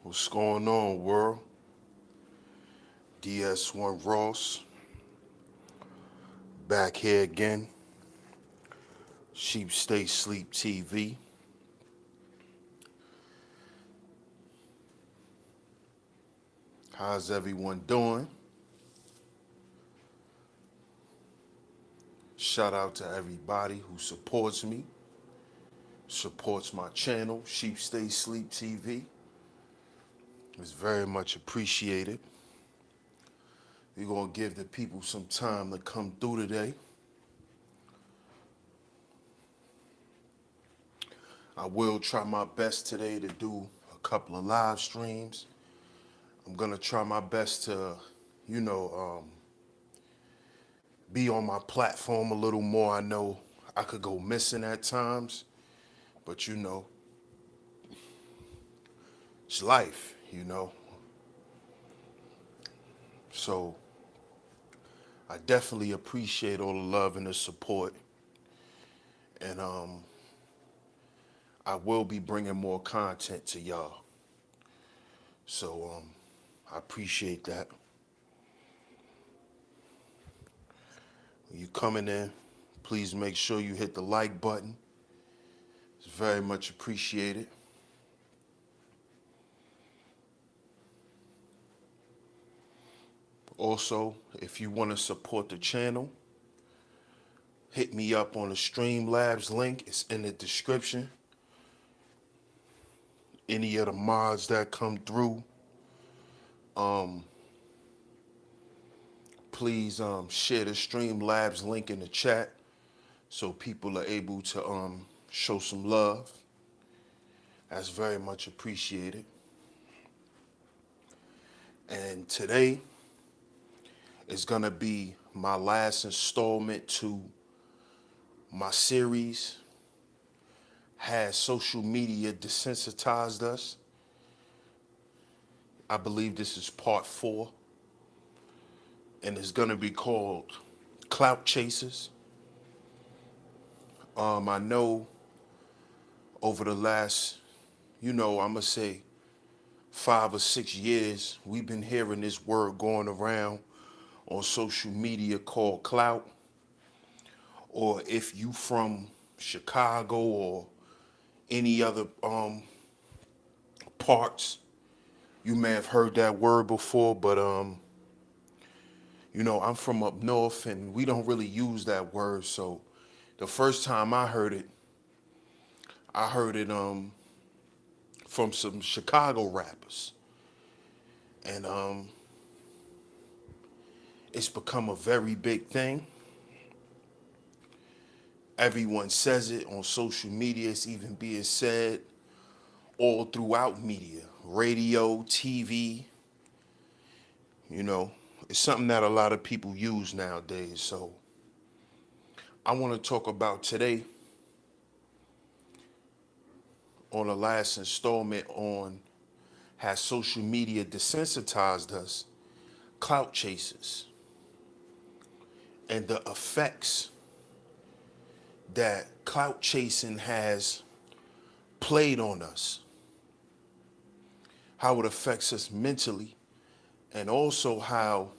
What's going on, world? DS1 Ross, back here again. Sheep Stay Sleep TV. How's everyone doing? Shout out to everybody who supports me, supports my channel, Sheep Stay Sleep TV. It's very much appreciated. We're going to give the people some time to come through today. I will try my best today to do a couple of live streams. I'm going to try my best to, you know, be on my platform a little more. I know I could go missing at times, but it's life. So I definitely appreciate all the love and the support. And I will be bringing more content to y'all. So I appreciate that. When you coming in, please make sure you hit the like button. It's very much appreciated. Also, if you want to support the channel, hit me up on the Streamlabs link. It's in the description. Any of the mods that come through, please share the Streamlabs link in the chat so people are able to show some love. That's very much appreciated. And today is going to be my last installment to my series, Has Social Media Desensitized Us? I believe this is part 4. And it's going to be called Clout Chasers. I know over the last, I'm going to say 5 or 6 years, we've been hearing this word going around on social media called Clout. Or if you from Chicago or any other parts, you may have heard that word before, but I'm from up north and we don't really use that word. So the first time I heard it from some Chicago rappers. And it's become a very big thing. Everyone says it on social media. It's even being said all throughout media, radio, TV. It's something that a lot of people use nowadays. So I want to talk about today on the last installment on Has Social Media Desensitized Us? Clout chasers and the effects that clout chasing has played on us, how it affects us mentally, and also how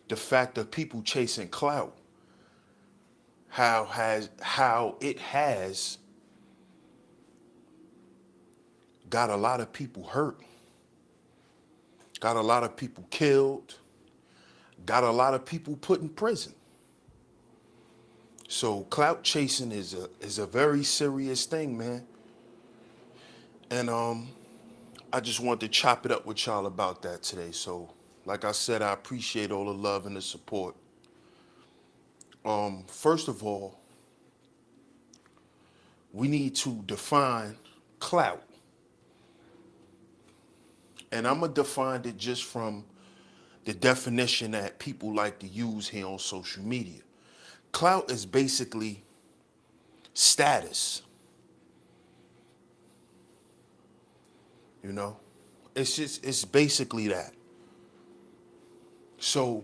the fact of people chasing clout, how it has got a lot of people hurt, got a lot of people killed, got a lot of people put in prison. So clout chasing is a very serious thing, man. And I just want to chop it up with y'all about that today. So, like I said, I appreciate all the love and the support. First of all, we need to define clout. And I'm going to define it just from the definition that people like to use here on social media. Clout is basically status. It's basically that. So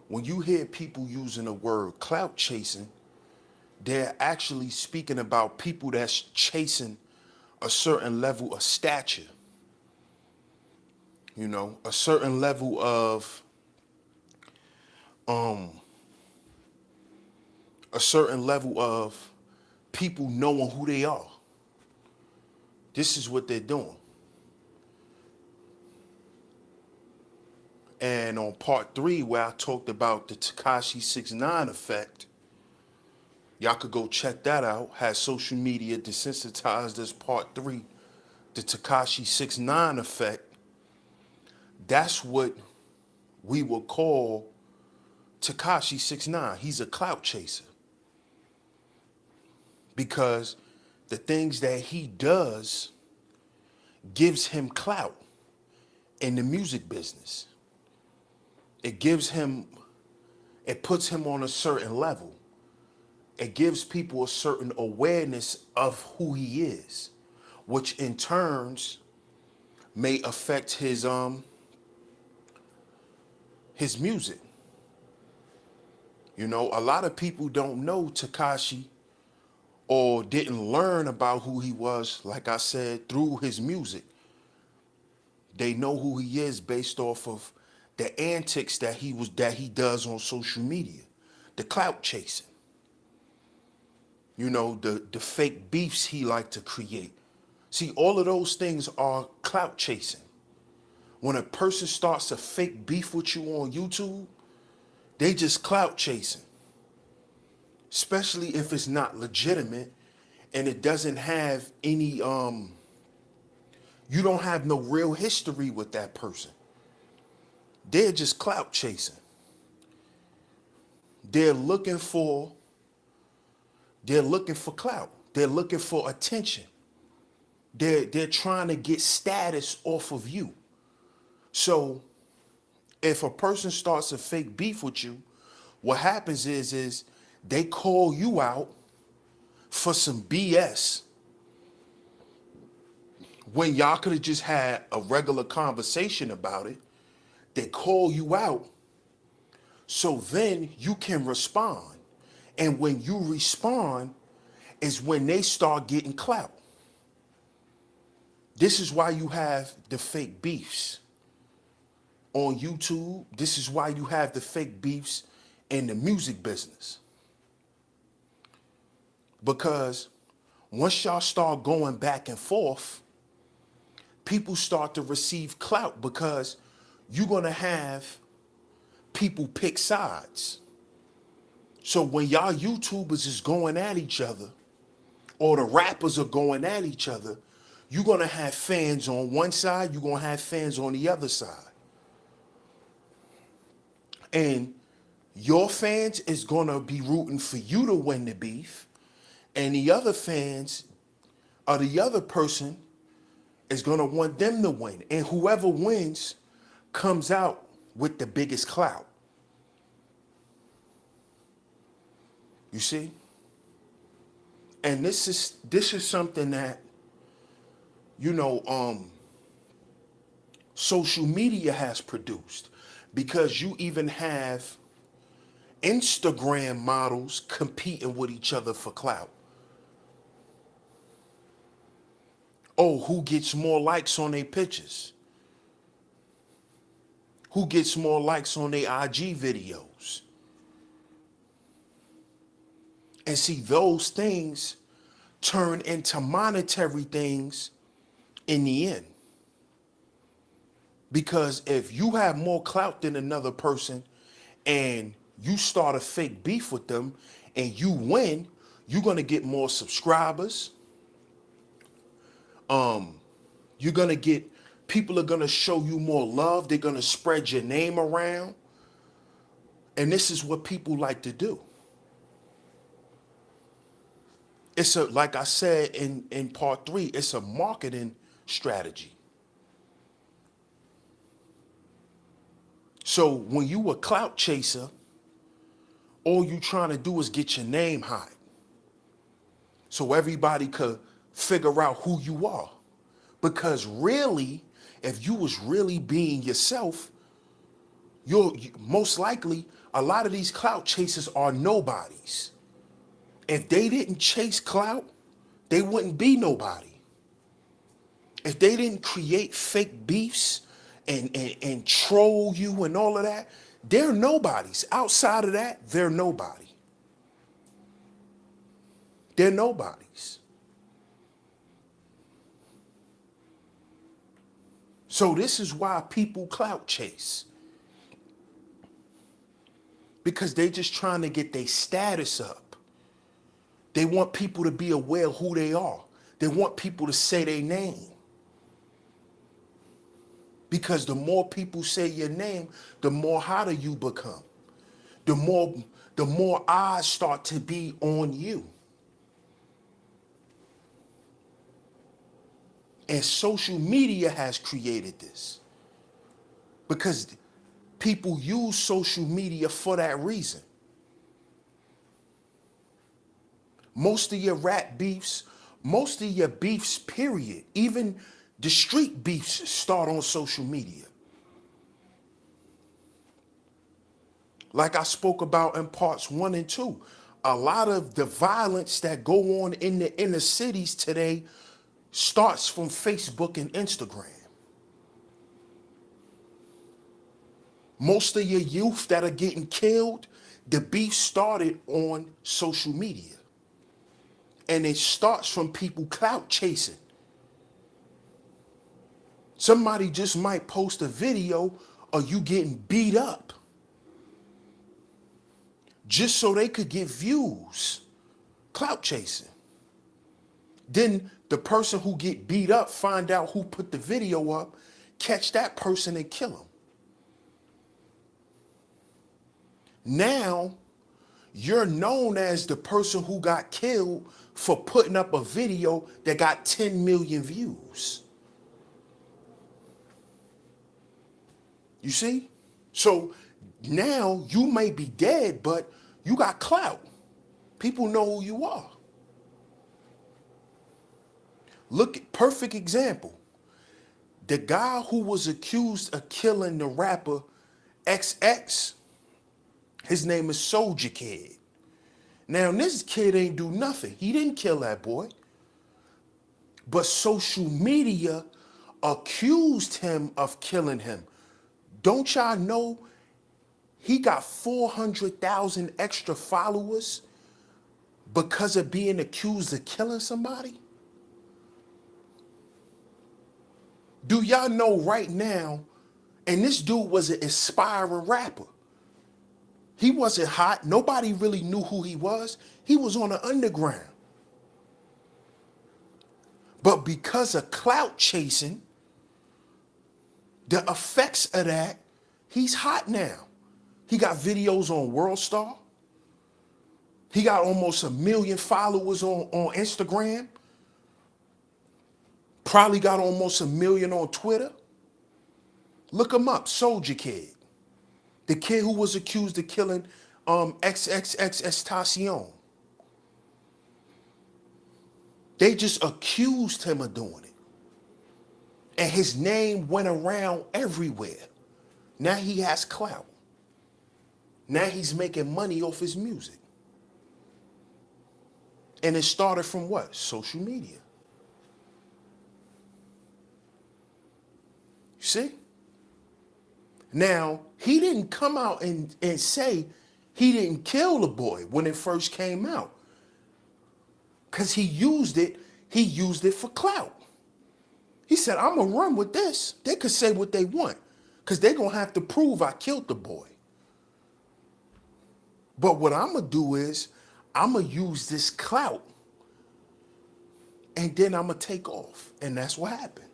when you hear people using the word clout chasing, they're actually speaking about people that's chasing a certain level of stature, You know, a certain level of um a certain level of people knowing who they are. This is what they're doing. And on part 3, where I talked about the Tekashi 6ix9ine effect, y'all could go check that out. Has social media desensitized as part 3, the Tekashi 6ix9ine effect. That's what we would call Tekashi 6ix9ine. He's a clout chaser. Because the things that he does gives him clout in the music business. It gives him, it puts him on a certain level. It gives people a certain awareness of who he is, which in turns may affect his music. You know, a lot of people don't know Tekashi or didn't learn about who he was, like I said, through his music. They know who he is based off of the antics that he does on social media, the clout chasing. You know, the fake beefs he like to create. See, all of those things are clout chasing. When a person starts a fake beef with you on YouTube, they just clout chasing. Especially if it's not legitimate and it doesn't have any you don't have no real history with that person. They're just clout chasing. They're looking for clout. They're looking for attention. They're trying to get status off of you. So if a person starts a fake beef with you, what happens is they call you out for some BS when y'all could have just had a regular conversation about it. They call you out so then you can respond. And when you respond is when they start getting clout. This is why you have the fake beefs on YouTube. This is why you have the fake beefs in the music business. Because once y'all start going back and forth, people start to receive clout because you're going to have people pick sides. So when y'all YouTubers is going at each other, or the rappers are going at each other, you're going to have fans on one side, you're going to have fans on the other side. And your fans is going to be rooting for you to win the beef, and the other fans or the other person is going to want them to win. And whoever wins comes out with the biggest clout. You see? And this is something that, you know, social media has produced, because you even have Instagram models competing with each other for clout. Oh, who gets more likes on their pictures? Who gets more likes on their IG videos? And see, those things turn into monetary things in the end. Because if you have more clout than another person and you start a fake beef with them and you win, you're going to get more subscribers. You're going to get, people are going to show you more love. They're going to spread your name around. And this is what people like to do. It's a, like I said in part 3, it's a marketing strategy. So when you a clout chaser, all you trying to do is get your name high, so everybody could figure out who you are. Because really, if you was really being yourself, most likely, a lot of these clout chasers are nobodies. If they didn't chase clout, they wouldn't be nobody. If they didn't create fake beefs and troll you and all of that, they're nobodies. Outside of that, they're nobody. They're nobodies. So this is why people clout chase. Because they just trying to get their status up. They want people to be aware of who they are. They want people to say their name. Because the more people say your name, the more hotter you become. The more eyes start to be on you. And social media has created this. Because people use social media for that reason. Most of your rap beefs, most of your beefs, period, even the street beefs start on social media. Like I spoke about in parts 1 and 2, a lot of the violence that go on in the inner cities today starts from Facebook and Instagram. Most of your youth that are getting killed, the beef started on social media. And it starts from people clout chasing. Somebody just might post a video of you getting beat up just so they could get views. Clout chasing. Then the person who get beat up find out who put the video up, catch that person and kill him. Now, you're known as the person who got killed for putting up a video that got 10 million views. You see? So now you may be dead, but you got clout. People know who you are. Look at perfect example. The guy who was accused of killing the rapper XX, his name is Soulja Kid. Now, this kid ain't do nothing. He didn't kill that boy. But social media accused him of killing him. Don't y'all know he got 400,000 extra followers because of being accused of killing somebody? Do y'all know right now, and this dude was an aspiring rapper. He wasn't hot. Nobody really knew who he was. He was on the underground. But because of clout chasing, the effects of that, he's hot now. He got videos on World Star. He got almost 1 million followers on Instagram. Probably got almost 1 million on Twitter. Look him up, Soulja Kid. The kid who was accused of killing XXXTentacion. They just accused him of doing it. And his name went around everywhere. Now he has clout. Now he's making money off his music. And it started from what? Social media. You see? Now, he didn't come out and say he didn't kill the boy when it first came out. Because he used it for clout. He said, I'm going to run with this. They could say what they want because they're going to have to prove I killed the boy. But what I'm going to do is I'm going to use this clout and then I'm going to take off. And that's what happened.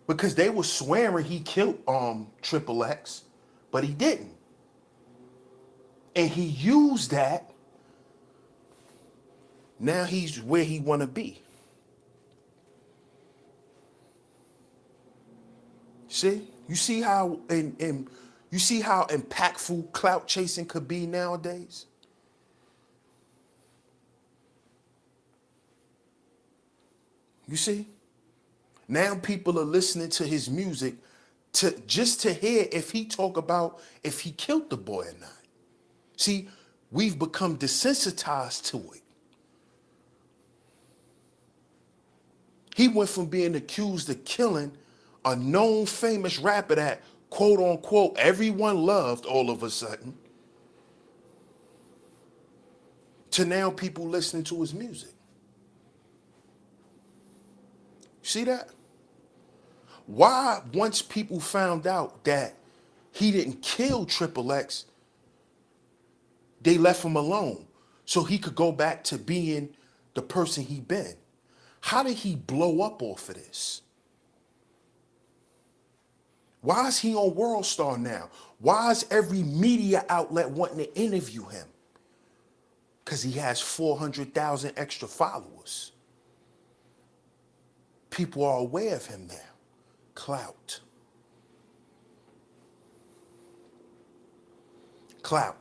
Because they were swearing he killed Triple X, but he didn't. And he used that. Now he's where he want to be. See? You see how you see how impactful clout chasing could be nowadays? You see? Now people are listening to his music just to hear if he talk about if he killed the boy or not. See, we've become desensitized to it. He went from being accused of killing a known famous rapper that quote unquote everyone loved all of a sudden, to now people listening to his music. See that? Why, once people found out that he didn't kill Triple X, they left him alone so he could go back to being the person he been? How did he blow up off of this? Why is he on World Star now? Why is every media outlet wanting to interview him? Because he has 400,000 extra followers. People are aware of him now. Clout. Clout.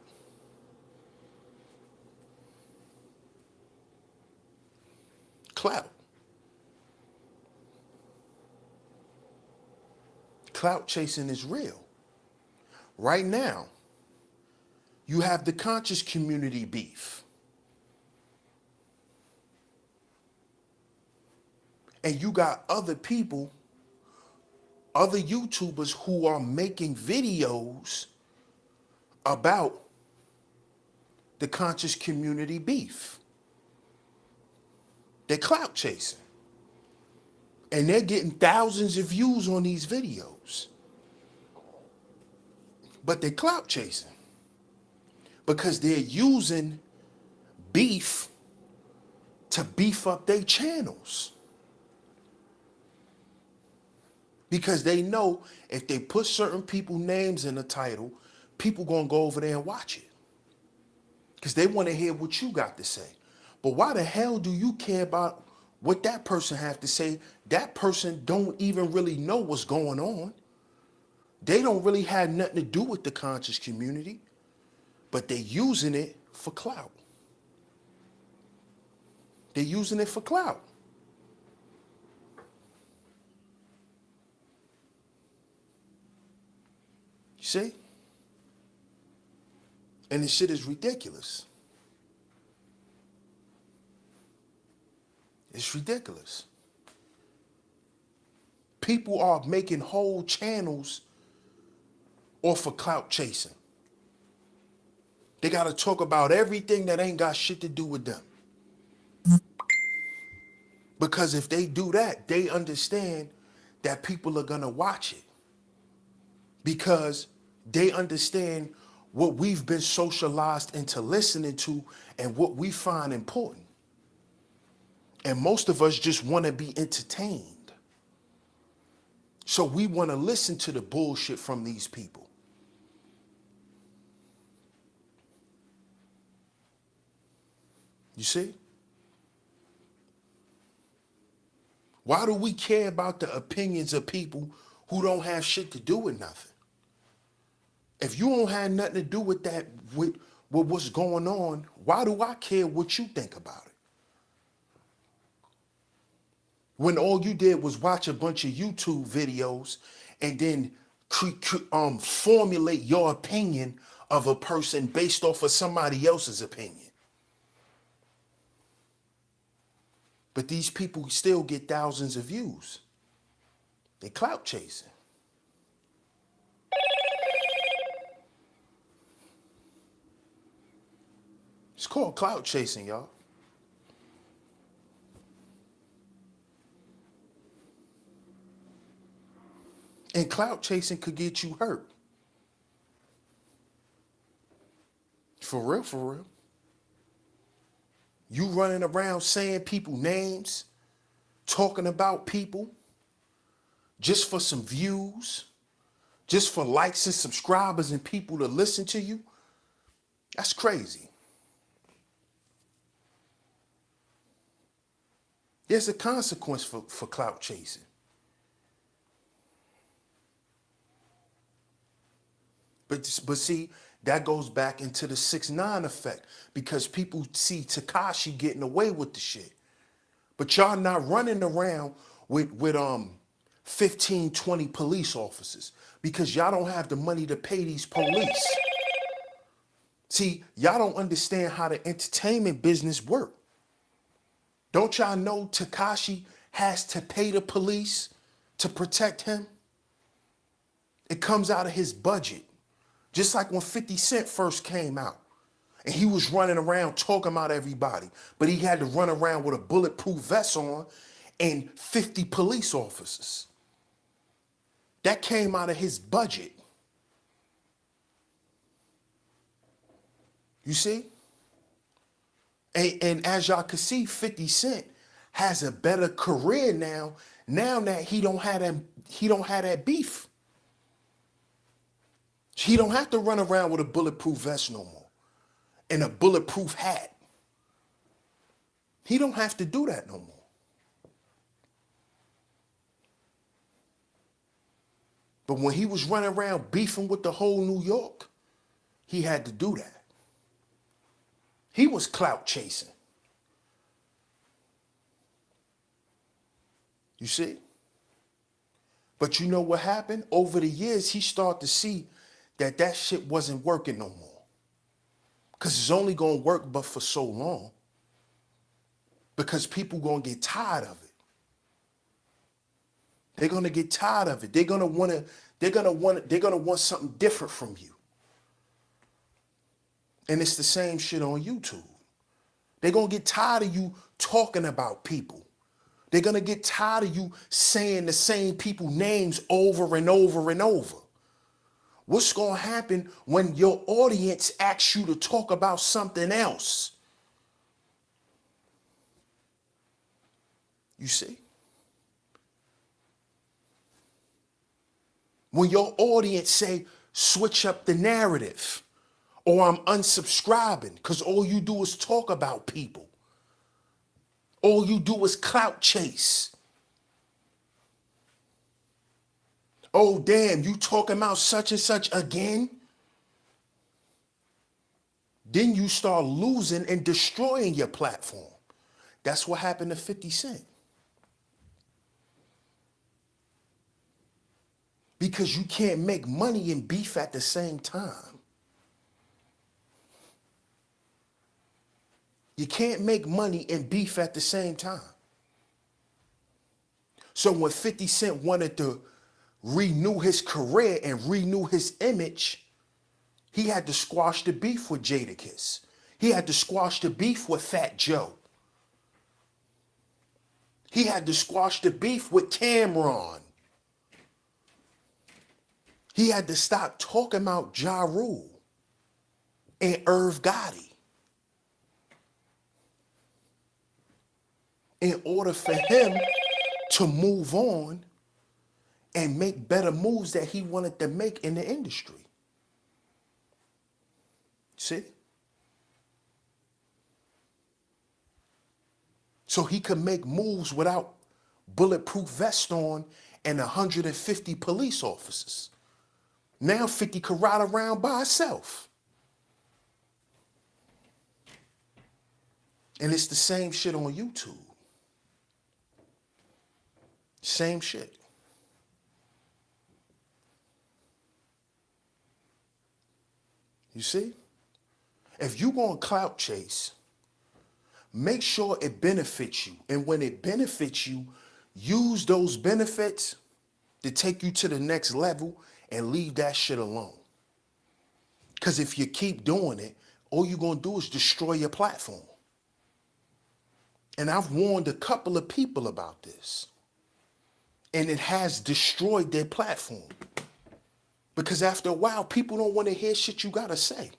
Clout. Clout chasing is real. Right now, you have the conscious community beef. And you got other people, other YouTubers who are making videos about the conscious community beef. They're clout chasing. And they're getting thousands of views on these videos. But they're clout chasing because they're using beef to beef up their channels. Because they know if they put certain people's names in the title, people gonna go over there and watch it. Because they want to hear what you got to say. But why the hell do you care about what that person have to say? That person don't even really know what's going on. They don't really have nothing to do with the conscious community, but they're using it for clout. They're using it for clout. You see? And this shit is ridiculous. It's ridiculous. People are making whole channels off of clout chasing. They got to talk about everything that ain't got shit to do with them. Because if they do that, they understand that people are going to watch it. Because they understand what we've been socialized into listening to and what we find important. And most of us just want to be entertained. So we want to listen to the bullshit from these people. You see? Why do we care about the opinions of people who don't have shit to do with nothing? If you don't have nothing to do with that, with what's going on, why do I care what you think about it? When all you did was watch a bunch of YouTube videos and then formulate your opinion of a person based off of somebody else's opinion. But these people still get thousands of views. They clout chasing. It's called clout chasing, y'all. And clout chasing could get you hurt. For real, for real. You running around saying people names, talking about people, just for some views, just for likes and subscribers and people to listen to you. That's crazy. There's a consequence for clout chasing. But see, that goes back into the 6ix9ine effect because people see Tekashi getting away with the shit. But y'all not running around with 15, 20 police officers because y'all don't have the money to pay these police. See, y'all don't understand how the entertainment business works. Don't y'all know Tekashi has to pay the police to protect him? It comes out of his budget. Just like when 50 Cent first came out. And he was running around talking about everybody. But he had to run around with a bulletproof vest on and 50 police officers. That came out of his budget. You see? And as y'all can see, 50 Cent has a better career now that he don't have that beef. He don't have to run around with a bulletproof vest no more and a bulletproof hat. He don't have to do that no more. But when he was running around beefing with the whole New York, he had to do that. He was clout chasing. You see? But you know what happened? Over the years, he started to see that shit wasn't working no more. Because it's only going to work but for so long. Because people going to get tired of it. They're going to get tired of it. They're going to want something different from you. And it's the same shit on YouTube. They're going to get tired of you talking about people. They're going to get tired of you saying the same people names over and over and over. What's going to happen when your audience asks you to talk about something else? You see? When your audience say, switch up the narrative, or I'm unsubscribing because all you do is talk about people. All you do is clout chase. Oh, damn, you talking about such and such again? Then you start losing and destroying your platform. That's what happened to 50 Cent. Because you can't make money and beef at the same time. You can't make money and beef at the same time. So when 50 Cent wanted to renew his career and renew his image, he had to squash the beef with Jadakiss. He had to squash the beef with Fat Joe. He had to squash the beef with Cameron. He had to stop talking about Ja Rule and Irv Gotti in order for him to move on and make better moves that he wanted to make in the industry. See? So he could make moves without bulletproof vest on and 150 police officers. Now 50 could ride around by herself. And it's the same shit on YouTube. Same shit. You see? If you go on clout chase, make sure it benefits you. And when it benefits you, use those benefits to take you to the next level and leave that shit alone. Because if you keep doing it, all you're going to do is destroy your platform. And I've warned a couple of people about this. And it has destroyed their platform. Because after a while, people don't want to hear shit you got to say.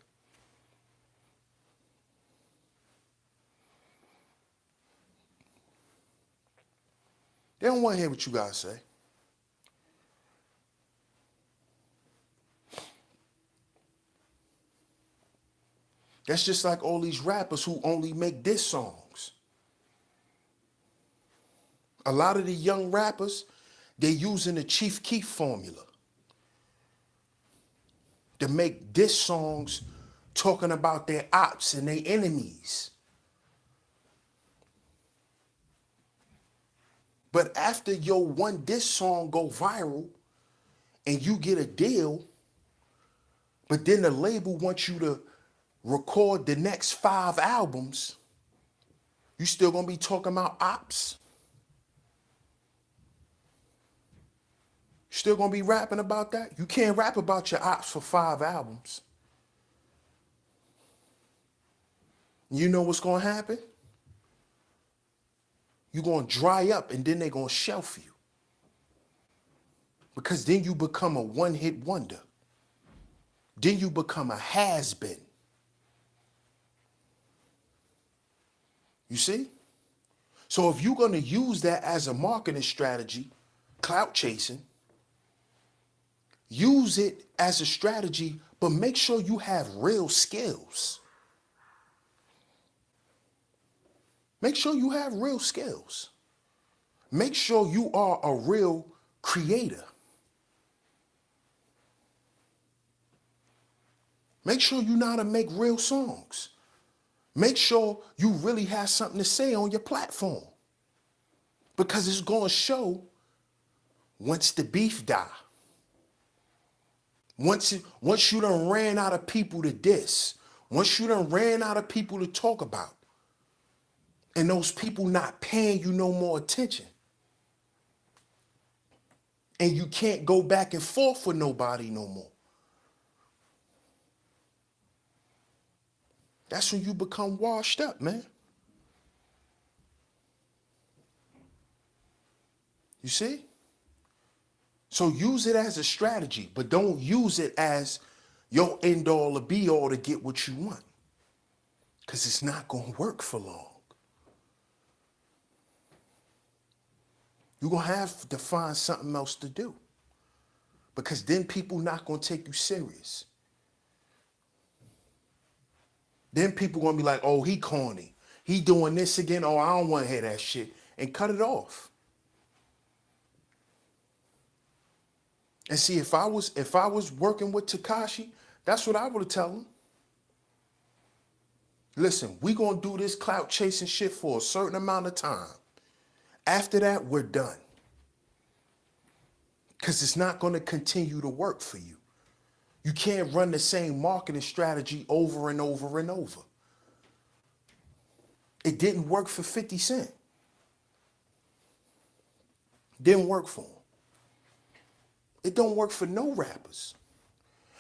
They don't want to hear what you got to say. That's just like all these rappers who only make diss songs. A lot of the young rappers, they're using the Chief Keef formula to make diss songs talking about their ops and their enemies. But after your one diss song go viral and you get a deal, but then the label wants you to record the next 5 albums, you still gonna be talking about ops? still gonna be rapping about that? You can't rap about your ops for 5 albums. You know what's gonna happen? You're gonna dry up and then they're gonna shelf you. Because then you become a one-hit wonder. Then you become a has-been. You see? So if you're gonna use that as a marketing strategy, clout chasing, use it as a strategy, but make sure you have real skills. Make sure you have real skills. Make sure you are a real creator. Make sure you know how to make real songs. Make sure you really have something to say on your platform. Because it's going to show once the beef die. Once you done ran out of people to diss. Once you done ran out of people to talk about. And those people not paying you no more attention. And you can't go back and forth with nobody no more. That's when you become washed up, man. You see? So use it as a strategy, but don't use it as your end all or be all to get what you want. Because it's not going to work for long. You're going to have to find something else to do. Because then people not going to take you serious. Then people going to be like, oh, he corny. He doing this again. Oh, I don't want to hear that shit. And cut it off. And see, if I was working with Tekashi, that's what I would have tell him. Listen, we going to do this clout chasing shit for a certain amount of time. After that, we're done. Because it's not going to continue to work for you. You can't run the same marketing strategy over and over and over. It didn't work for 50 Cent. Didn't work for him. It don't work for no rappers.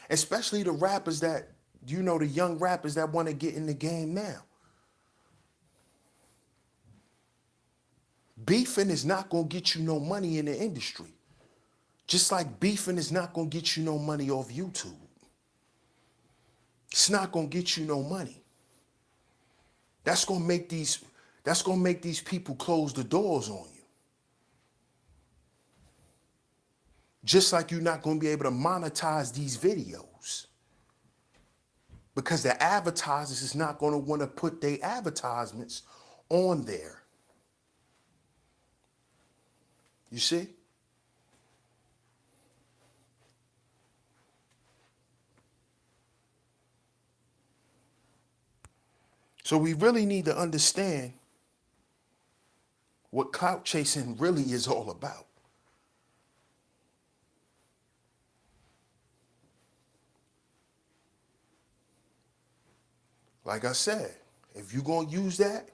Especially the rappers that, you know, the young rappers that want to get in the game now. Beefing is not going to get you no money in the industry. Just like beefing is not going to get you no money off YouTube. It's not going to get you no money. That's going to make these people close the doors on you. Just like you're not going to be able to monetize these videos. Because the advertisers is not going to want to put their advertisements on there. You see? So we really need to understand what clout chasing really is all about. Like I said, if you're going to use that,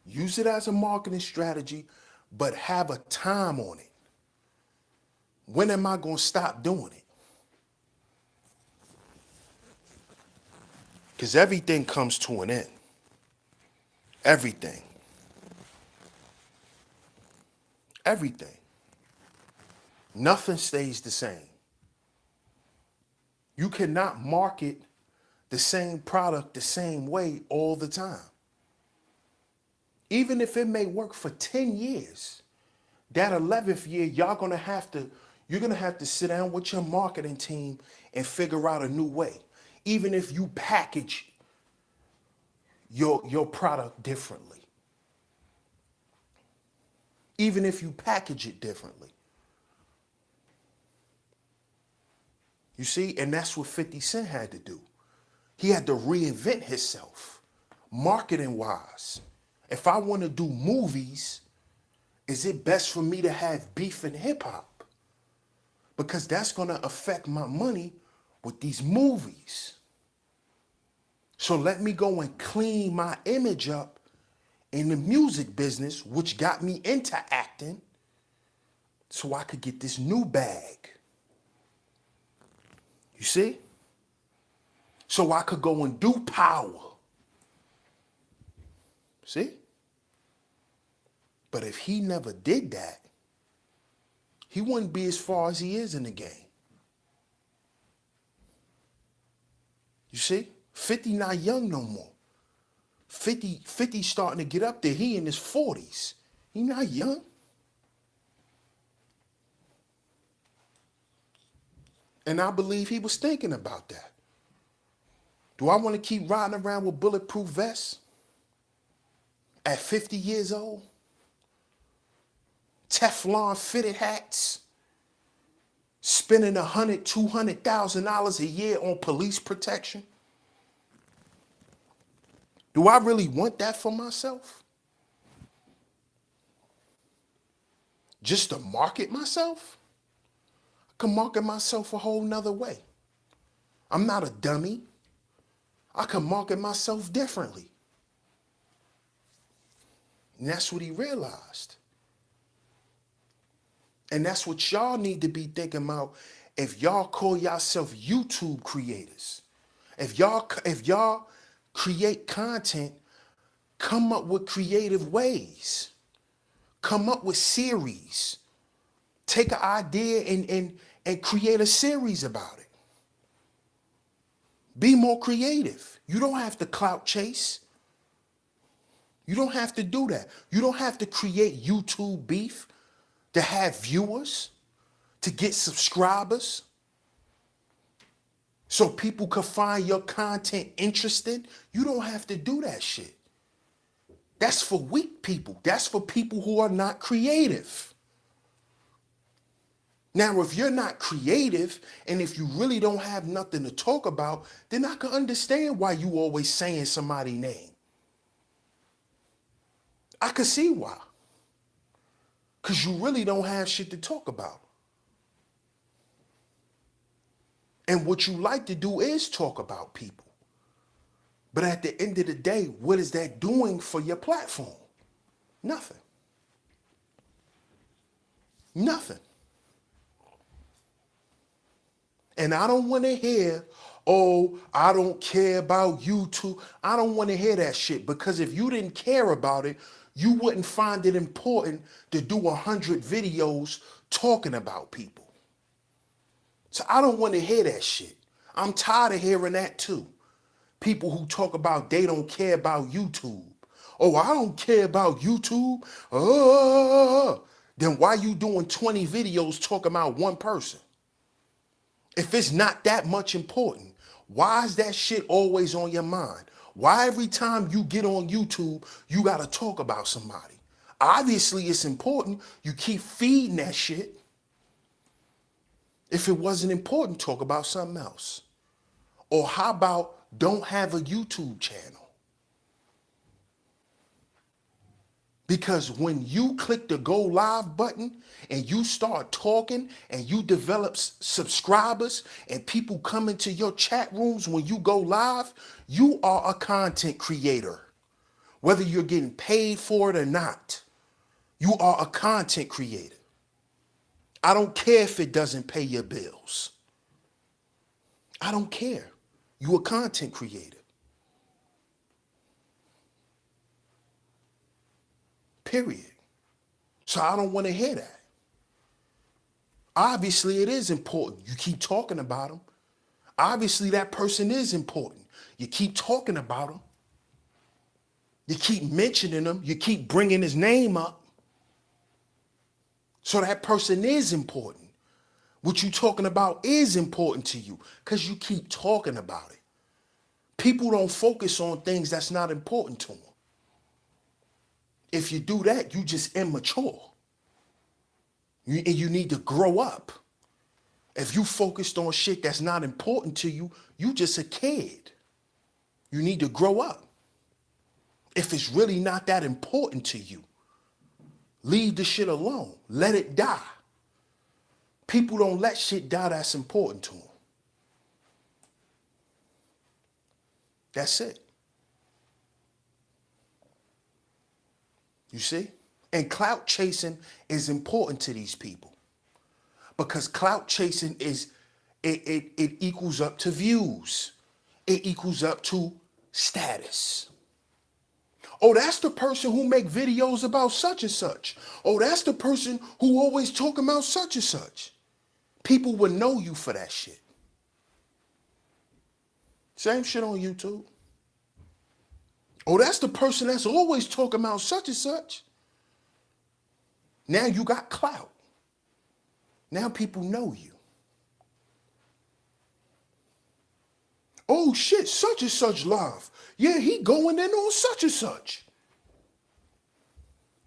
use it as a marketing strategy, but have a time on it. When am I going to stop doing it? Because everything comes to an end. Everything. Everything. Nothing stays the same. You cannot market the same product the same way all the time. Even if it may work for 10 years, that 11th year, you're going to have to sit down with your marketing team and figure out a new way. Even if you package your product differently. Even if you package it differently. You see, and that's what 50 Cent had to do. He had to reinvent himself, marketing-wise. If I want to do movies, is it best for me to have beef and hip-hop? Because that's going to affect my money with these movies. So let me go and clean my image up in the music business, which got me into acting, so I could get this new bag. You see? So I could go and do power. See? But if he never did that, he wouldn't be as far as he is in the game. You see? 50 not young no more. 50 starting to get up there. He in his 40s. He not young. And I believe he was thinking about that. Do I want to keep riding around with bulletproof vests at 50 years old? Teflon fitted hats? Spending $100,000, $200,000 a year on police protection? Do I really want that for myself? Just to market myself? I can market myself a whole nother way. I'm not a dummy. I can market myself differently. And that's what he realized. And that's what y'all need to be thinking about if y'all call yourself YouTube creators. If y'all create content, come up with creative ways. Come up with series. Take an idea and create a series about it. Be more creative. You don't have to clout chase. You don't have to do that. You don't have to create YouTube beef to have viewers, to get subscribers, so people can find your content interesting. You don't have to do that shit. That's for weak people. That's for people who are not creative. Now, if you're not creative and if you really don't have nothing to talk about, then I can understand why you always saying somebody's name. I can see why. Because you really don't have shit to talk about. And what you like to do is talk about people. But at the end of the day, what is that doing for your platform? Nothing. Nothing. And I don't want to hear, oh, I don't care about YouTube. I don't want to hear that shit, because if you didn't care about it, you wouldn't find it important to do 100 videos talking about people. So I don't want to hear that shit. I'm tired of hearing that too. People who talk about they don't care about YouTube. Oh, I don't care about YouTube. Then why you doing 20 videos talking about one person? If it's not that much important, why is that shit always on your mind? Why every time you get on YouTube, you got to talk about somebody? Obviously, it's important. You keep feeding that shit. If it wasn't important, talk about something else. Or how about don't have a YouTube channel? Because when you click the go live button and you start talking and you develop subscribers and people come into your chat rooms when you go live, you are a content creator. Whether you're getting paid for it or not, you are a content creator. I don't care if it doesn't pay your bills. I don't care. You're a content creator. Period. So I don't want to hear that. Obviously, it is important. You keep talking about them. Obviously, that person is important. You keep talking about him. You keep mentioning him. You keep bringing his name up. So that person is important. What you're talking about is important to you because you keep talking about it. People don't focus on things that's not important to them. If you do that, you just immature. You need to grow up. If you focused on shit that's not important to you, you just a kid. You need to grow up. If it's really not that important to you, leave the shit alone. Let it die. People don't let shit die that's important to them. That's it. You see? And clout chasing is important to these people. Because clout chasing it equals up to views. It equals up to status. Oh, that's the person who make videos about such and such. Oh, that's the person who always talking about such and such. People would know you for that shit. Same shit on YouTube. Oh, that's the person that's always talking about such and such. Now you got clout. Now people know you. Oh shit, such and such live. Yeah, he going in on such and such.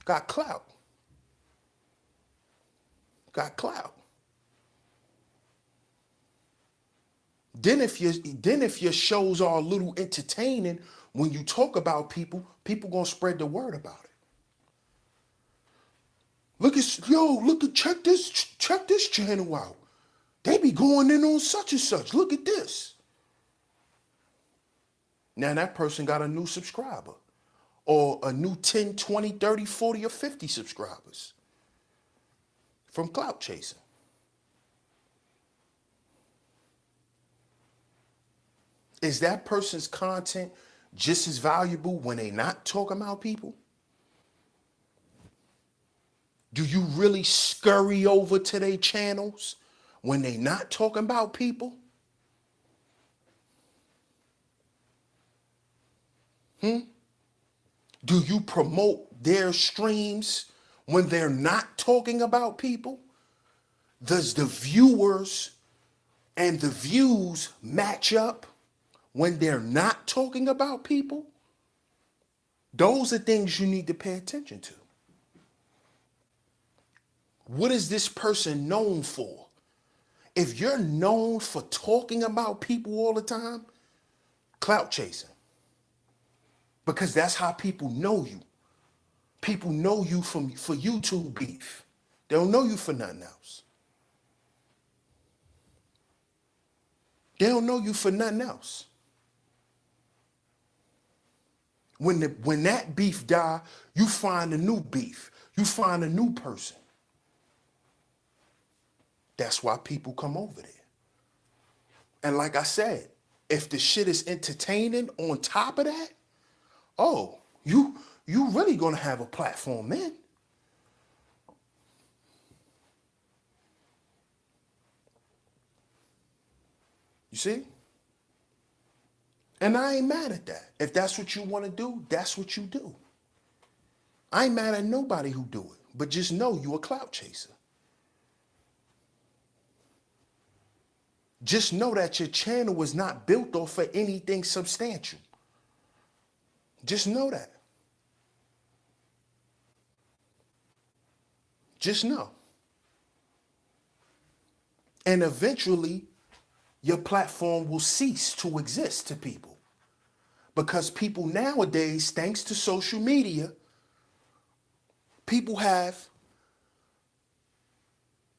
Got clout. Got clout. Then if your shows are a little entertaining when you talk about people gonna spread the word about it. Check this channel out. They be going in on such and such. Look at this. Now that person got a new subscriber or a new 10, 20, 30, 40, or 50 subscribers from clout chasing. Is that person's content just as valuable when they not talking about people? Do you really scurry over to their channels when they not talking about people? Do you promote their streams when they're not talking about people? Does the viewers and the views match up when they're not talking about people? Those are things you need to pay attention to. What is this person known for? If you're known for talking about people all the time, clout chasing. Because that's how people know you. People know you for YouTube beef. They don't know you for nothing else. They don't know you for nothing else. When that beef die, you find a new beef. You find a new person. That's why people come over there. And like I said, if the shit is entertaining on top of that, oh, you really gonna have a platform, man. You see? And I ain't mad at that. If that's what you want to do, that's what you do. I ain't mad at nobody who do it. But just know you a clout chaser. Just know that your channel was not built off of anything substantial. Just know that. Just know. And eventually, your platform will cease to exist to people. Because people nowadays, thanks to social media, people have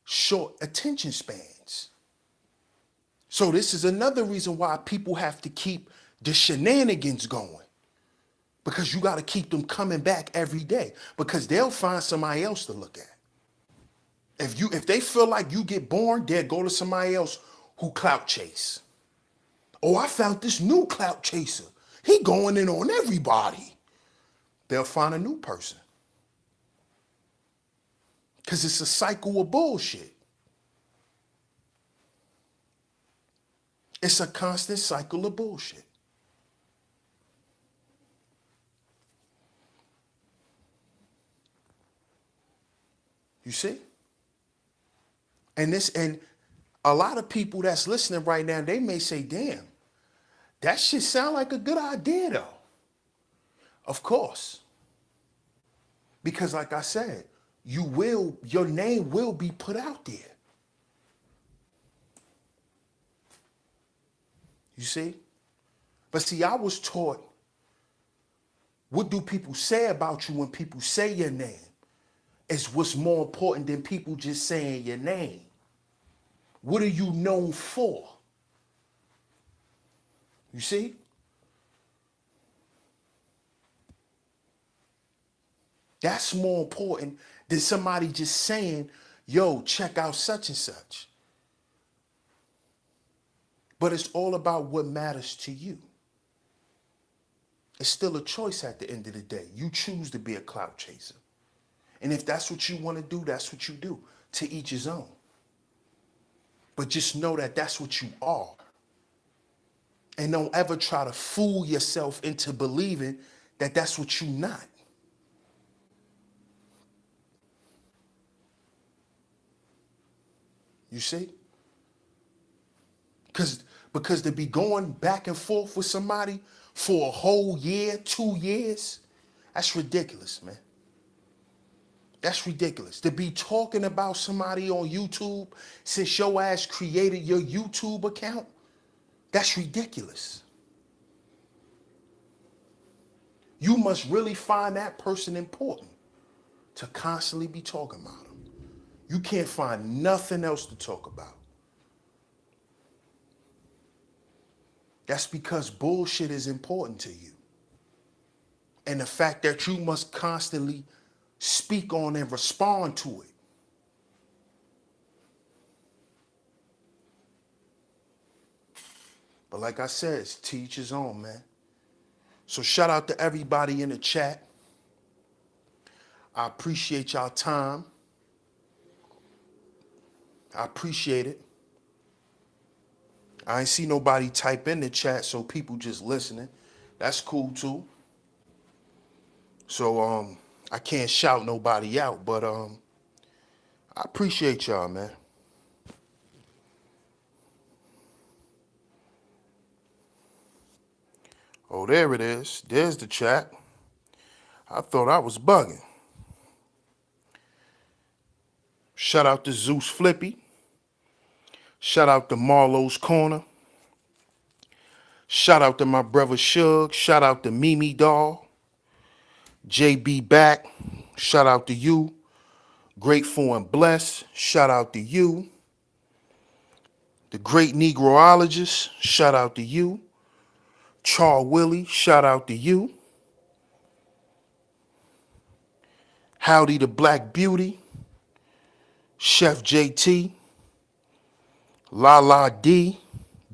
short attention spans. So this is another reason why people have to keep the shenanigans going. Because you got to keep them coming back every day. Because they'll find somebody else to look at. If they feel like you get bored, they'll go to somebody else who clout chase. Oh, I found this new clout chaser. He going in on everybody. They'll find a new person. Because it's a cycle of bullshit. It's a constant cycle of bullshit. You see? And a lot of people that's listening right now, they may say, damn, that shit sound like a good idea though. Of course. Because like I said, your name will be put out there. You see? But see, I was taught, what do people say about you when people say your name? Is what's more important than people just saying your name. What are you known for? You see? That's more important than somebody just saying yo, check out such and such. But it's all about what matters to you. It's still a choice at the end of the day. You choose to be a clout chaser. And if that's what you want to do, that's what you do. To each his own. But just know that that's what you are. And don't ever try to fool yourself into believing that that's what you're not. You see? Because to be going back and forth with somebody for a whole year, 2 years, that's ridiculous, man. That's ridiculous. To be talking about somebody on YouTube since your ass created your YouTube account, that's ridiculous. You must really find that person important to constantly be talking about them. You can't find nothing else to talk about. That's because bullshit is important to you. And the fact that you must constantly speak on and respond to it. But like I said, it's to each his own, man. So shout out to everybody in the chat. I appreciate y'all time. I appreciate it. I ain't see nobody type in the chat, so people just listening. That's cool too. So I can't shout nobody out, but I appreciate y'all, man. Oh, there it is. There's the chat. I thought I was bugging. Shout out to Zeus Flippy. Shout out to Marlo's Corner. Shout out to my brother Shug. Shout out to Mimi Doll. JB Back. Shout out to you. Grateful and Blessed. Shout out to you. The Great Negroologist. Shout out to you. Char Willie. Shout out to you. Howdy the Black Beauty. Chef JT. La D.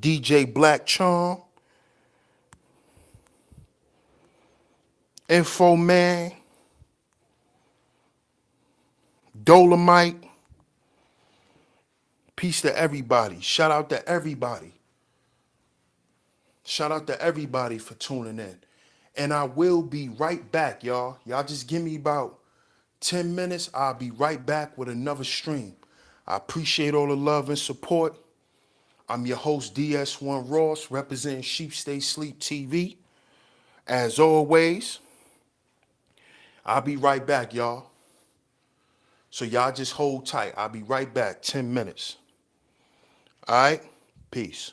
DJ Black Charm. Info Man. Dolomite. Peace to everybody. Shout out to everybody. Shout out to everybody for tuning in. And I will be right back, y'all. Y'all just give me about 10 minutes. I'll be right back with another stream. I appreciate all the love and support. I'm your host, DS1 Ross, representing Sheep Stay Sleep TV. As always, I'll be right back, y'all. So y'all just hold tight. I'll be right back, 10 minutes. All right? Peace.